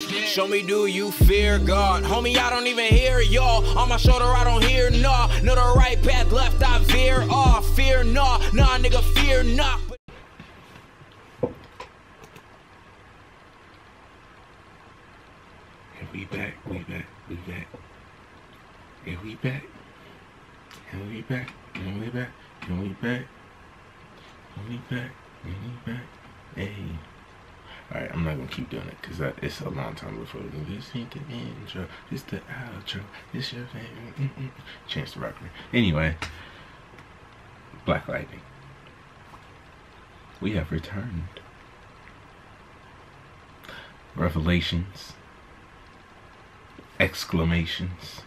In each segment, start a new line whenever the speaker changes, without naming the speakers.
Show me, do you fear God? Homie, I don't even hear y'all. On my shoulder, I don't hear nah. Know the right path, left, I veer off. Fear nah, nah, nigga, fear not.
And we back. And we back. Hey. Alright, I'm not gonna keep doing it because it's a long time before we do this. Ain't the intro, this the outro, this your favorite Chance the Rapper. Anyway, Black Lightning. We have returned. Revelations, exclamations,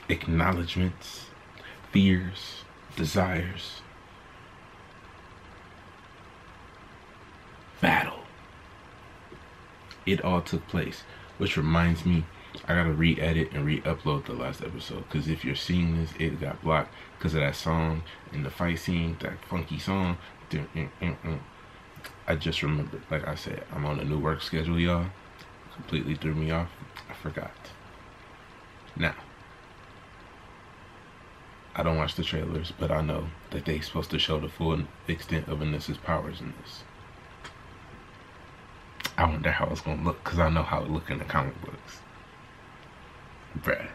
acknowledgements, fears, desires, battle. It all took place, which reminds me, I gotta re-edit and re-upload the last episode, because if you're seeing this, it got blocked because of that song in the fight scene, that funky song. I just remembered, like I said, I'm on a new work schedule, y'all. Completely threw me off. I forgot. Now, I don't watch the trailers, but I know that they're supposed to show the full extent of Anessa's powers in this. I wonder how it's gonna look, because I know how it look in the comic books. Bruh.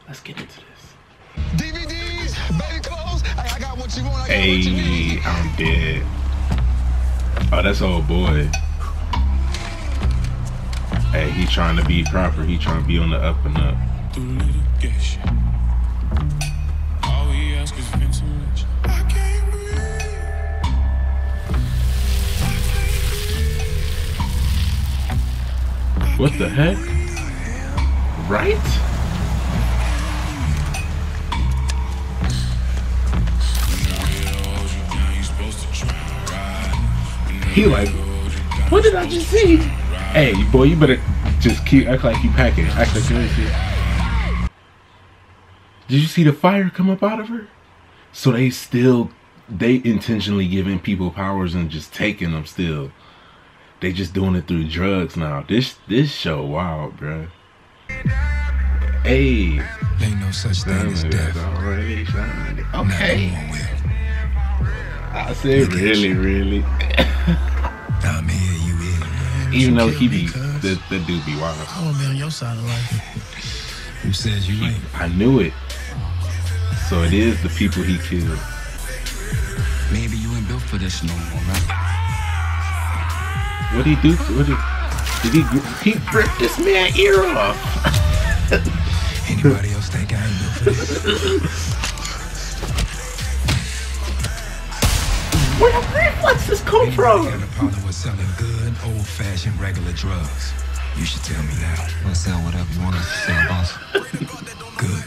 Let's get into this.
DVDs, baby clothes, I got what you want,
Hey, I'm dead. Oh, that's old boy. Hey, he trying to be proper. He trying to be on the up and up. What the heck? Right? He like, what did I just see? Hey, boy, you better just keep act like you packing. Act like you ain't see. Did you see the fire come up out of her? So they intentionally giving people powers and just taking them still. They just doing it through drugs now. This show wild, bruh. Hey.
Ain't no such thing as death.
Okay. I said really.
I'm here, you here.
Even though he be, the dude be wild.
I wanna be on your side of life. Who says you ain't?
I knew it. So it is the people he killed.
Maybe you ain't built for this no more, right?
What'd he do? He ripped this man's ear off.
Anybody else think I ain't built for this?
Where the reflexes come from?
Got a problem with selling good, old-fashioned, regular drugs. You should tell me now.
We'll sell whatever you want us to sell, boss.
Good.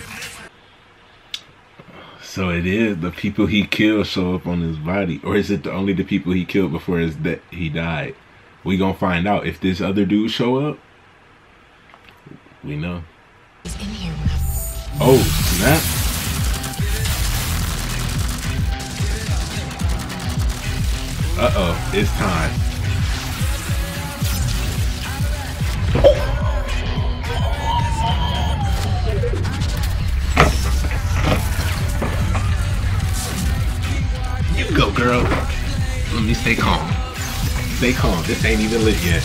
So it is the people he killed show up on his body, or is it only the people he killed before he died? We gonna find out. If this other dude show up, we know. Oh snap! Uh-oh, it's time. You go, girl. Let me stay calm. Stay calm. This ain't even lit yet.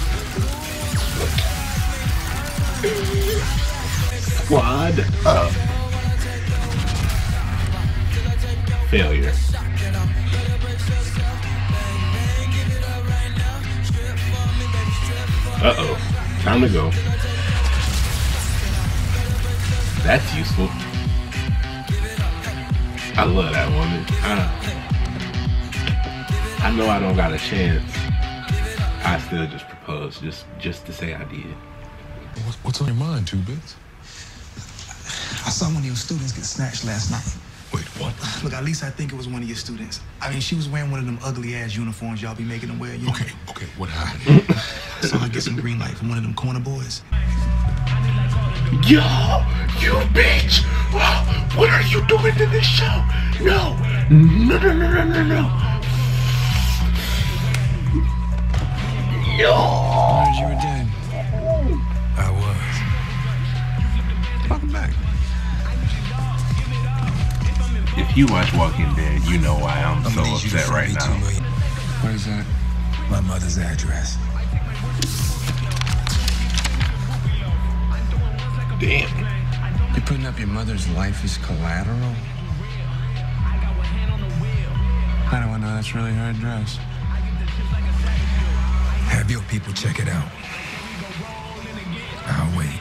Squad up. Failure. Uh-oh. Time to go. That's useful. I love that woman. I know I don't got a chance. I still just proposed just to say I did.
What's on your mind, Two Bits?
I saw one of your students get snatched last night.
Wait, what?
Look, at least I think it was one of your students. I mean, she was wearing one of them ugly-ass uniforms y'all be making them wear, you know?
Okay, what happened?
So I get some green light from one of them corner boys.
Yo, you bitch! What are you doing to this show? No. No.
you were dead. I was. Welcome back.
If you watch Walking Dead, you know why I'm so upset right now.
What is that? My mother's address.
Damn.
You're putting up your mother's life as collateral? How do I know that's really her address? Have your people check it out. I'll wait.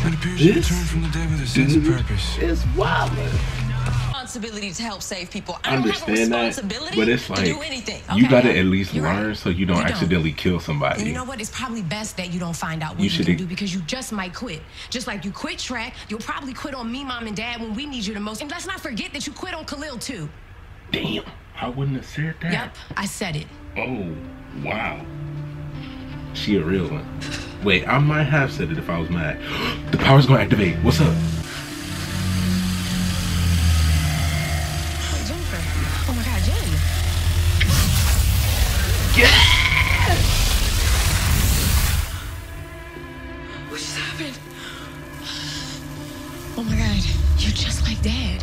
It appears you returned from the dead with a sense of purpose.
It's wild.
Responsibility to help save people.
I understand that, but it's like
to do anything.
You
Okay.
gotta at least learn
right.
so you don't accidentally kill somebody.
And you know what? It's probably best that you don't find out what you can do, because you just might quit. Just like you quit track, you'll probably quit on me, mom, and dad when we need you the most. And let's not forget that you quit on Khalil too.
Damn, I wouldn't have said that.
Yep, I said it.
Oh, wow. She a real one. Wait, I might have said it if I was mad. The power's gonna activate. What's up?
Oh, Jennifer. Oh my God, Jen.
Yeah!
What just happened? Oh my God, you're just like Dad.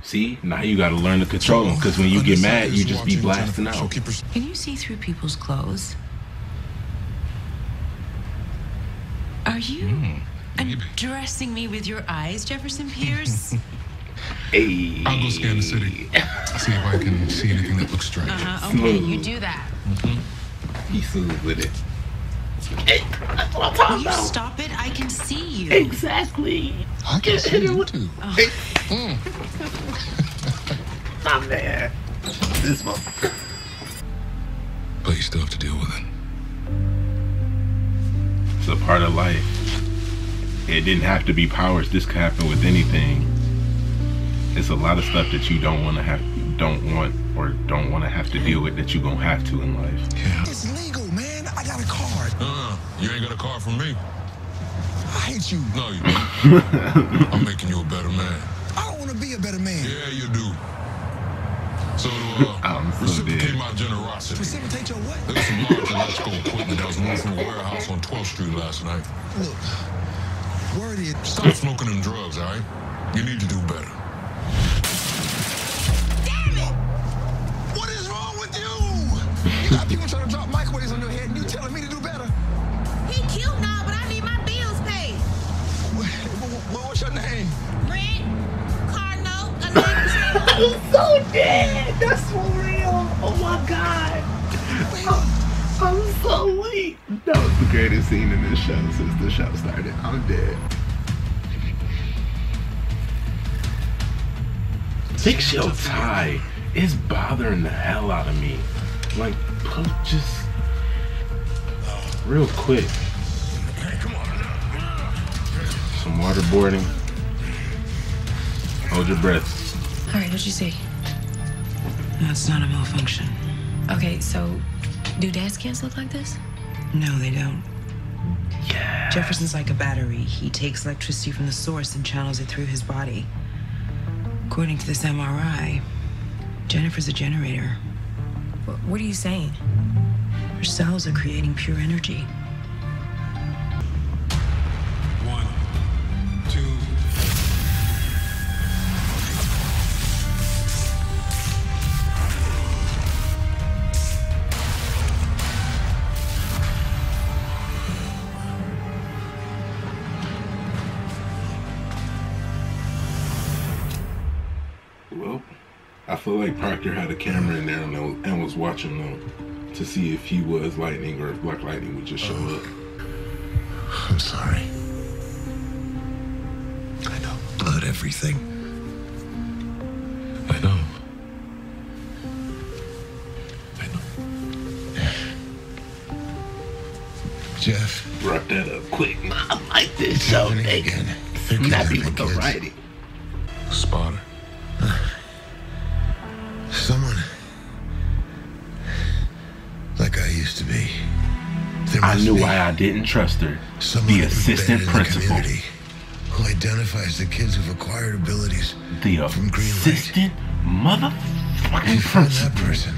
See, now you gotta learn to control them, because when you get mad, you just be blasting out.
Can you see through people's clothes? Are you undressing me with your eyes, Jefferson Pierce?
Hey.
I'll go scan the city. See if I can see anything that looks strange.
Okay, you do that.
He smooth with it. Hey, that's what I'm talking
Will you
about.
stop it? I can see you.
Exactly.
I can see you too.
Hey. I'm mad. This one.
But you still have to deal with it.
It's a part of life. It didn't have to be powers. This could happen with anything. It's a lot of stuff that you don't want to have to deal with that you're gonna have to in life.
Yeah.
It's legal, man. I got a card.
You ain't got a card from me.
I hate you.
No, you don't. I'm making you a better man.
I don't want to be a better man.
Yeah, you do. So,
I'm so
reciprocate
dead.
my generosity.
Precipitate your what?
There's some large electrical equipment that was moved from a warehouse on 12th Street last night.
Look, word is,
Stop smoking them drugs, all right? You need to do better.
damn it! What is wrong with you? You got people trying to drop microwaves on your head and you telling me to do better.
He cute now, but I need my bills paid.
What's your name?
Rent, car note, electricity.
I'm so dead. That's for real. Oh my God. I'm so weak. That was the greatest scene in this show since the show started. I'm dead. Fix your tie. It's bothering the hell out of me. Like, just real quick. Some waterboarding. Hold your breath.
All right, what'd you see?
That's not a malfunction.
Okay, so do dad scans look like this?
No, they don't.
Yeah.
Jefferson's like a battery. He takes electricity from the source and channels it through his body. According to this MRI, Jennifer's a generator.
What are you saying?
Her cells are creating pure energy.
1, 2.
Well, I feel like Proctor had a camera in there and was watching them to see if he was lightning or if Black Lightning would just show up.
I'm sorry. I know. Blood everything. I know. I know. Jeff.
Brought that up quick. I like this show. They snappy with the writing.
Spotter.
Someone like I used to be.
I knew why I didn't trust her. The assistant principal.
who identifies the kids who've acquired abilities
The
from Green Light.
assistant motherfucking
If you find
principal.
that person,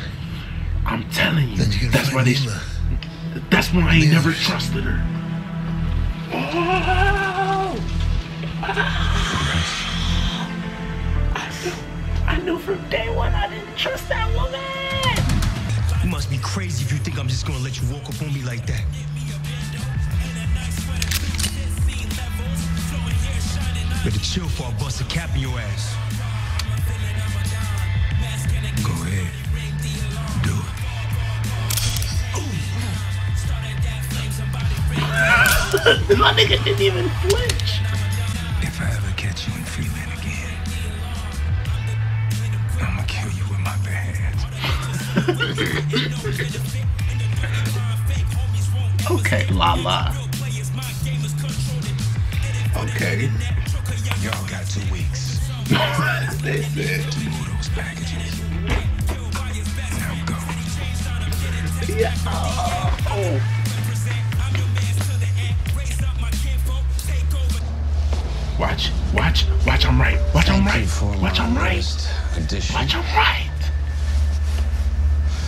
I'm telling you,
then you can
that's why
find
they.
Mima.
That's why I ain't
Yeah.
never trusted her. Oh! I knew from day one I didn't trust that woman.
You must be crazy if you think I'm just gonna let you walk up on me like that. Better chill before I bust a cap in your ass.
Go ahead. Do it.
My nigga didn't even flinch.
If I ever catch you in Freeland again, I'ma kill you with my bare hands.
Okay, la. Okay.
Y'all got 2 weeks
They said.
to move those packages. Now go.
Yeah. Oh. Watch, I'm right. Watch, I'm right. Watch, I'm right. Watch, I'm right.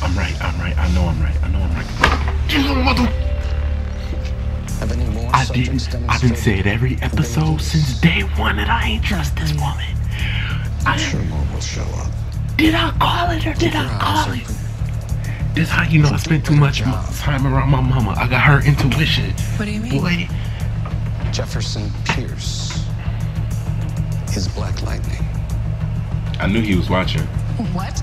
I'm right. I know I'm right. I've been saying every episode since day one that I ain't trust this woman.
I'm sure more will show up.
Did I call it or did I call it? This how you know I spent too much time around my mama. I got her intuition.
What do you mean?
Boy,
Jefferson Pierce is Black Lightning.
I knew he was watching.
What?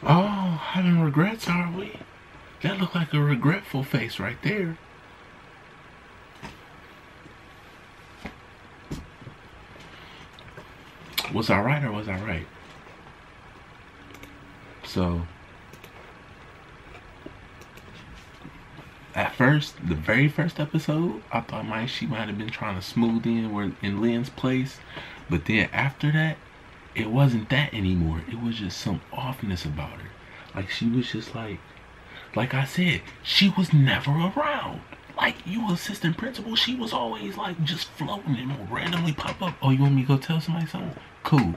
Oh, having regrets, are we? That looked like a regretful face right there. Was I right or was I right? So, at first, the very first episode, I thought she might have been trying to smooth in Lynn's place. But then after that, it wasn't that anymore. It was just some offness about her. Like, she was just like I said, she was never around. Like, you assistant principal, she was always like just floating and will randomly pop up. Oh, you want me to go tell somebody something? Cool.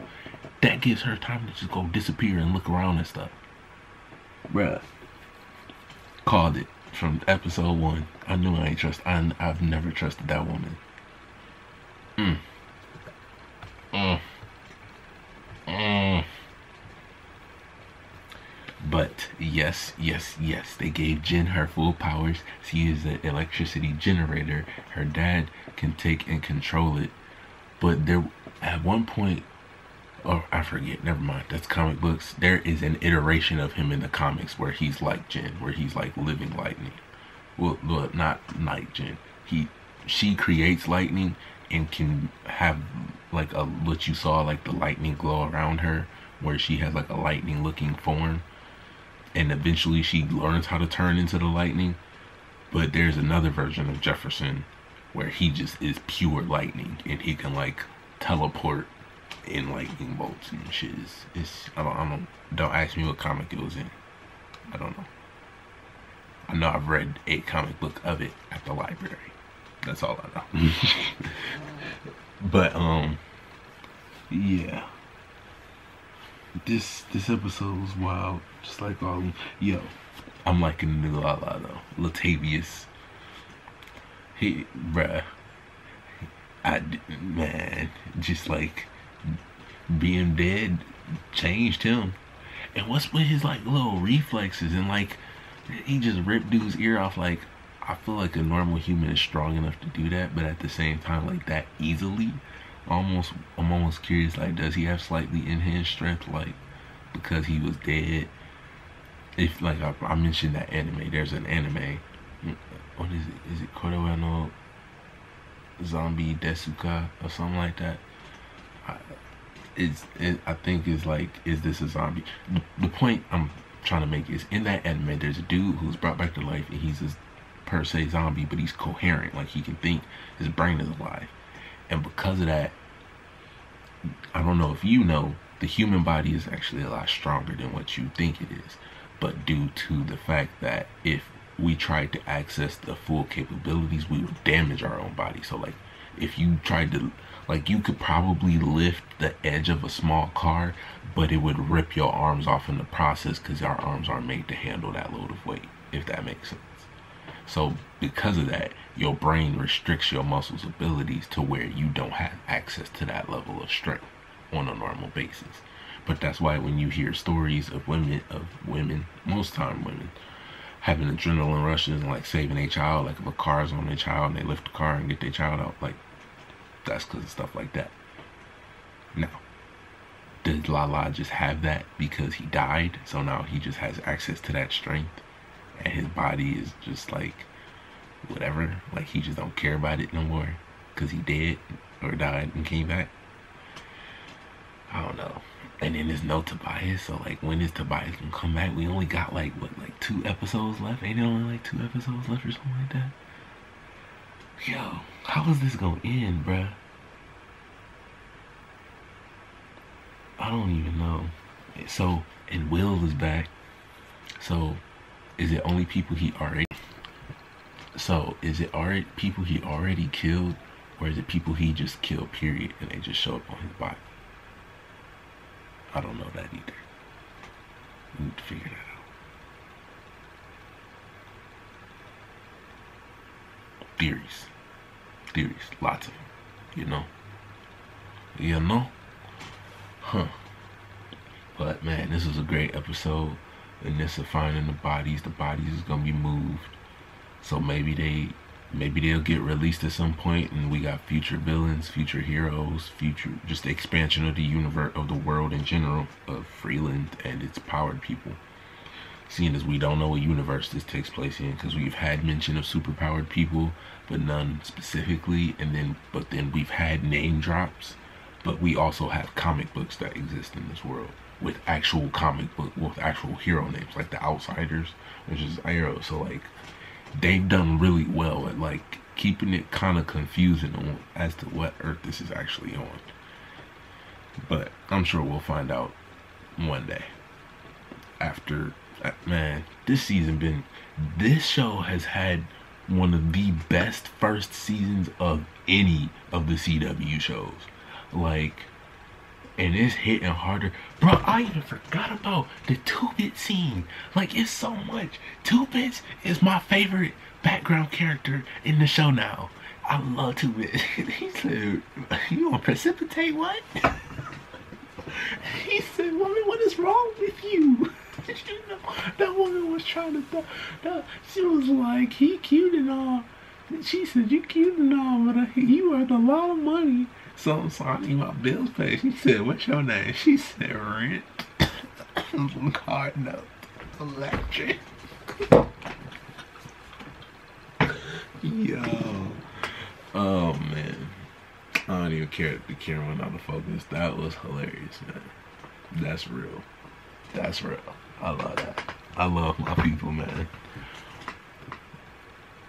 That gives her time to just go disappear and look around and stuff. Bruh. Called it from episode 1. I knew I ain't trust. I've never trusted that woman. But yes, they gave Jen her full powers. She is an electricity generator. Her dad can take and control it. But there, at one point, oh, I forget, never mind, that's comic books. There is an iteration of him in the comics where he's like Jen, where he's like living lightning. Well, not like Jen. She creates lightning and can have like what you saw, like the lightning glow around her, where she has like a lightning looking form. And eventually she learns how to turn into the lightning. But there's another version of Jefferson where he just is pure lightning and he can like teleport in lightning bolts and shit. Don't ask me what comic it was in. I don't know. I know I've read a comic book of it at the library. That's all I know. But yeah. This episode was wild, just like all of them. Yo, I'm liking the new Lala though. Latavius. Bruh. Man, just like being dead changed him. And what's with his like little reflexes and like he just ripped dude's ear off. Like, I feel like a normal human is strong enough to do that, but at the same time, like that easily. I'm almost curious, like, does he have slightly enhanced strength, like, because he was dead? If, like, I mentioned that anime, there's an anime, what is it? Is it Kodoano Zombie Desuka or something like that? I think it's like, is this a zombie? The point I'm trying to make is, in that anime, there's a dude who's brought back to life, and he's a per se zombie, but he's coherent, like he can think, his brain is alive. And because of that, I don't know if you know, the human body is actually a lot stronger than what you think it is. But due to the fact that if we tried to access the full capabilities, we would damage our own body. So like, if you tried to, like, you could probably lift the edge of a small car, but it would rip your arms off in the process because our arms aren't made to handle that load of weight, if that makes sense. So because of that, your brain restricts your muscles' abilities to where you don't have access to that level of strength on a normal basis. But that's why when you hear stories of women, most time women, having adrenaline rushes and like saving a child, like if a car's on their child and they lift the car and get their child out, like, that's because of stuff like that. Now, did Lala just have that because he died? So now he just has access to that strength and his body is just like, whatever, like he just don't care about it no more because he dead or died and came back? I don't know. And then there's no Tobias, so like, when is Tobias gonna come back? We only got like, what, like 2 episodes left? Ain't it only like 2 episodes left or something like that? Yo, how is this gonna end, bruh? I don't even know. So, and Will is back. So, is it only people he already... So, is it already people he already killed? Or is it people he just killed, period, and they just show up on his body? I don't know that either. We need to figure that out. Theories, lots of them, you know, huh? But man, this was a great episode, and this of finding the bodies is gonna be moved, so maybe they'll get released at some point, and we got future villains, future heroes, future just the expansion of the universe, of the world in general, of Freeland and its powered people. Seeing as we don't know what universe this takes place in, because we've had mention of superpowered people, but none specifically, but then we've had name drops, but we also have comic books that exist in this world with actual with actual hero names, like the Outsiders, which is Arrow. So like, they've done really well at like keeping it kind of confusing as to what Earth this is actually on. But I'm sure we'll find out one day. After, man, this show has had one of the best first seasons of any of the CW shows. Like, and it's hitting harder. Bro, I even forgot about the 2-Bit scene. Like, it's so much. 2-Bit is my favorite background character in the show now. I love 2-Bit. He said, "You gonna precipitate what?" He said, "Woman, what is wrong with you?" That woman was trying to, she was like, "He cute and all." She said, "You cute and all, but you worth a lot of money. So I need my bills paid." She said, "What's your name?" She said, "Rent." Card note. Electric. Yo. Oh man. I don't even care if the camera went out of focus. That was hilarious, man. That's real. That's real. I love that. I love my people, man.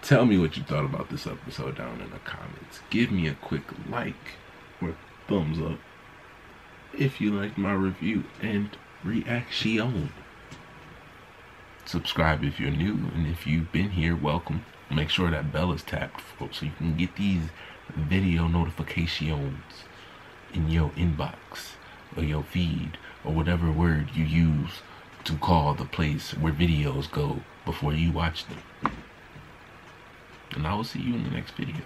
Tell me what you thought about this episode down in the comments. Give me a quick like or thumbs up if you liked my review and reaction. Subscribe if you're new, and if you've been here, welcome. Make sure that bell is tapped so you can get these video notifications in your inbox or your feed or whatever word you use to call the place where videos go before you watch them. And I will see you in the next video.